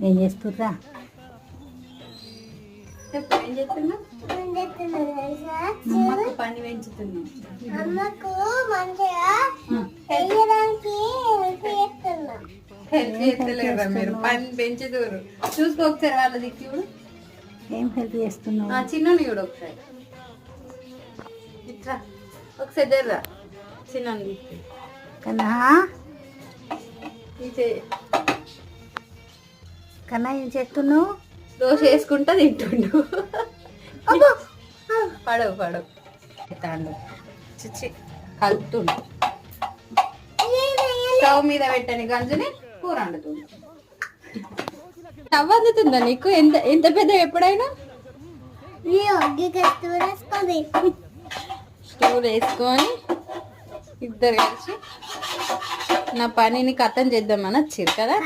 ఏం చేస్తుర్రా? ఏం చేస్తున్నా? అమ్మకు పని పెంచుతున్నా. అమ్మకు మంచిగా హెల్ప్ చేస్తలేరా మీరు? పని పెంచుతారు. చూసుకో ఒకసారి వాళ్ళ దిక్కు. ఏం హెల్ప్ చేస్తున్నావు? చిన్న చూడు ఒకసారి. ఇట్లా ఒకసారి జర్రా చిన్న కన్నా కన్నా ఏం చేస్తున్నావు? దోశ వేసుకుంటా తింటుండు. పడవు తాండు చిచ్చి కలుపుతుండు. స్టవ్ మీద పెట్టని గంజుని కూర వండుతుంది. స్టవ్ అందుతుందా నీకు? ఎంత ఎంత పెద్ద ఎప్పుడైనా స్టవ్ వేసుకొని ఇద్దరు కలిసి నా పనిని కథం చేద్దామని వచ్చారు కదా.